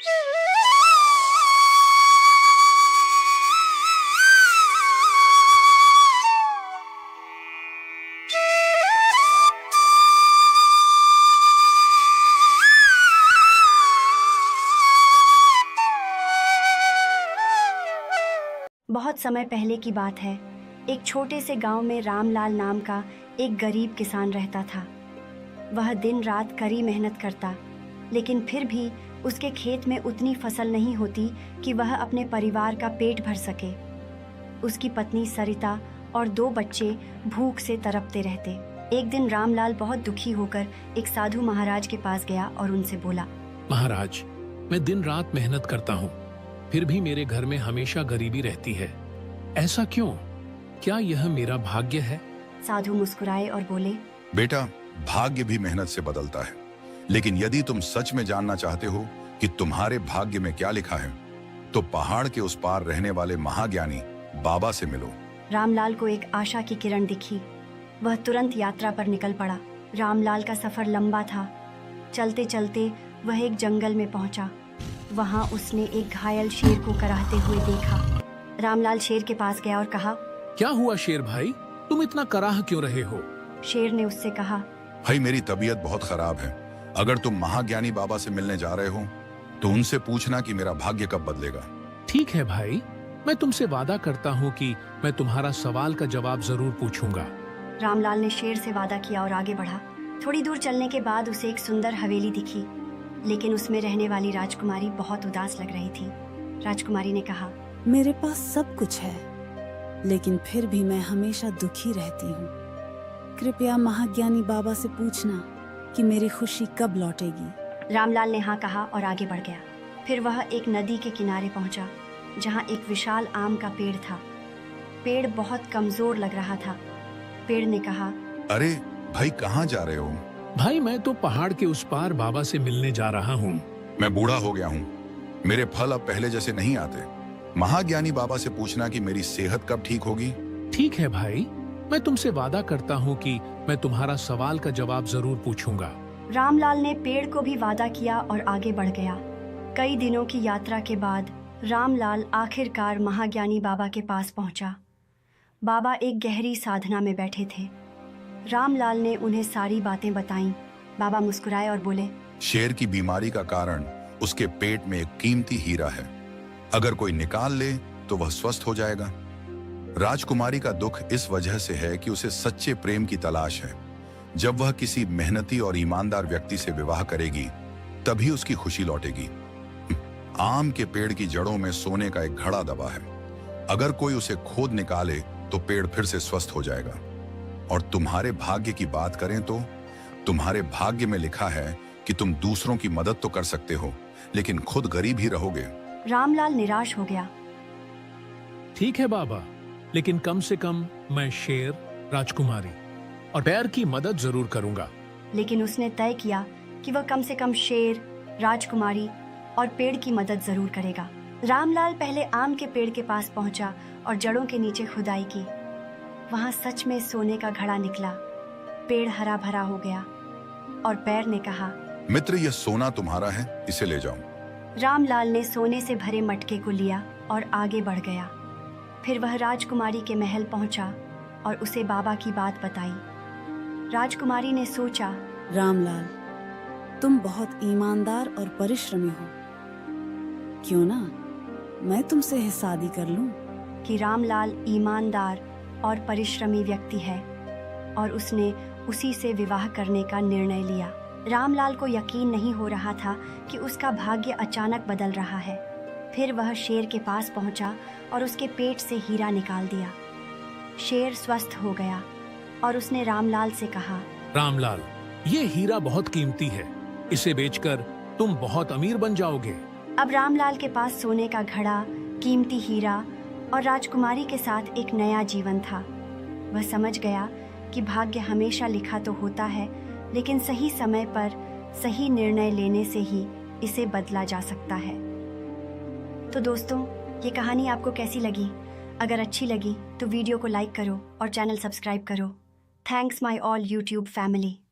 बहुत समय पहले की बात है। एक छोटे से गांव में रामलाल नाम का एक गरीब किसान रहता था। वह दिन रात कड़ी मेहनत करता, लेकिन फिर भी उसके खेत में उतनी फसल नहीं होती कि वह अपने परिवार का पेट भर सके। उसकी पत्नी सरिता और 2 बच्चे भूख से तड़पते रहते। एक दिन रामलाल बहुत दुखी होकर एक साधु महाराज के पास गया और उनसे बोला, महाराज, मैं दिन रात मेहनत करता हूँ, फिर भी मेरे घर में हमेशा गरीबी रहती है। ऐसा क्यों? क्या यह मेरा भाग्य है? साधु मुस्कुराए और बोले, बेटा, भाग्य भी मेहनत से बदलता है, लेकिन यदि तुम सच में जानना चाहते हो कि तुम्हारे भाग्य में क्या लिखा है, तो पहाड़ के उस पार रहने वाले महाज्ञानी बाबा से मिलो। रामलाल को एक आशा की किरण दिखी। वह तुरंत यात्रा पर निकल पड़ा। रामलाल का सफर लंबा था। चलते चलते वह एक जंगल में पहुंचा। वहां उसने एक घायल शेर को कराहते हुए देखा। रामलाल शेर के पास गया और कहा, क्या हुआ शेर भाई, तुम इतना कराह क्यों रहे हो? शेर ने उससे कहा, भाई, मेरी तबीयत बहुत खराब है। अगर तुम महाज्ञानी बाबा से मिलने जा रहे हो तो उनसे पूछना कि मेरा भाग्य कब बदलेगा। ठीक है भाई, मैं तुमसे वादा करता हूँ कि मैं तुम्हारा सवाल का जवाब जरूर पूछूंगा। रामलाल ने शेर से वादा किया और आगे बढ़ा। थोड़ी दूर चलने के बाद उसे एक सुंदर हवेली दिखी, लेकिन उसमें रहने वाली राजकुमारी बहुत उदास लग रही थी। राजकुमारी ने कहा, मेरे पास सब कुछ है, लेकिन फिर भी मैं हमेशा दुखी रहती हूँ। कृपया महाज्ञानी बाबा से पूछना कि मेरी खुशी कब लौटेगी। रामलाल ने हाँ कहा और आगे बढ़ गया। फिर वह एक नदी के किनारे पहुंचा, जहाँ एक विशाल आम का पेड़ था। पेड़ बहुत कमजोर लग रहा था। पेड़ ने कहा, अरे भाई, कहाँ जा रहे हो? भाई, मैं तो पहाड़ के उस पार बाबा से मिलने जा रहा हूँ। मैं बूढ़ा हो गया हूँ, मेरे फल अब पहले जैसे नहीं आते। महाज्ञानी बाबा से पूछना कि मेरी सेहत कब ठीक होगी। ठीक है भाई, मैं तुमसे वादा करता हूँ कि मैं तुम्हारा सवाल का जवाब जरूर पूछूंगा। रामलाल ने पेड़ को भी वादा किया और आगे बढ़ गया। कई दिनों की यात्रा के बाद रामलाल आखिरकार महाज्ञानी बाबा के पास पहुंचा। बाबा एक गहरी साधना में बैठे थे। रामलाल ने उन्हें सारी बातें बताईं। बाबा मुस्कुराए और बोले, शेर की बीमारी का कारण उसके पेट में एक कीमती हीरा है। अगर कोई निकाल ले तो वह स्वस्थ हो जाएगा। राजकुमारी का दुख इस वजह से है कि उसे सच्चे प्रेम की तलाश है। जब वह किसी मेहनती और ईमानदार व्यक्ति से विवाह करेगी, तभी उसकी खुशी लौटेगी। आम के पेड़ की जड़ों में सोने का एक घड़ा दबा है। अगर कोई उसे खोद निकाले तो पेड़ फिर से स्वस्थ हो जाएगा। और तुम्हारे भाग्य की बात करें तो तुम्हारे भाग्य में लिखा है कि तुम दूसरों की मदद तो कर सकते हो, लेकिन खुद गरीब ही रहोगे। रामलाल निराश हो गया। ठीक है बाबा, लेकिन कम से कम मैं शेर, राजकुमारी और पैर की मदद जरूर करूंगा। लेकिन उसने तय किया कि वह कम से कम शेर, राजकुमारी और पेड़ की मदद जरूर करेगा। रामलाल पहले आम के पेड़ के पास पहुंचा और जड़ों के नीचे खुदाई की। वहां सच में सोने का घड़ा निकला। पेड़ हरा भरा हो गया और पैर ने कहा, मित्र, यह सोना तुम्हारा है, इसे ले जाओ। रामलाल ने सोने से भरे मटके को लिया और आगे बढ़ गया। फिर वह राजकुमारी के महल पहुंचा और उसे बाबा की बात बताई। राजकुमारी ने सोचा, रामलाल, तुम बहुत ईमानदार और परिश्रमी हो। क्यों ना मैं तुमसे शादी कर लूं? कि रामलाल ईमानदार और परिश्रमी व्यक्ति है और उसने उसी से विवाह करने का निर्णय लिया। रामलाल को यकीन नहीं हो रहा था कि उसका भाग्य अचानक बदल रहा है। फिर वह शेर के पास पहुंचा और उसके पेट से हीरा निकाल दिया। शेर स्वस्थ हो गया और उसने रामलाल से कहा, रामलाल, ये हीरा बहुत कीमती है, इसे बेचकर तुम बहुत अमीर बन जाओगे। अब रामलाल के पास सोने का घड़ा, कीमती हीरा और राजकुमारी के साथ एक नया जीवन था। वह समझ गया कि भाग्य हमेशा लिखा तो होता है, लेकिन सही समय पर सही निर्णय लेने से ही इसे बदला जा सकता है। तो दोस्तों, ये कहानी आपको कैसी लगी? अगर अच्छी लगी तो वीडियो को लाइक करो और चैनल सब्सक्राइब करो। Thanks my all YouTube family.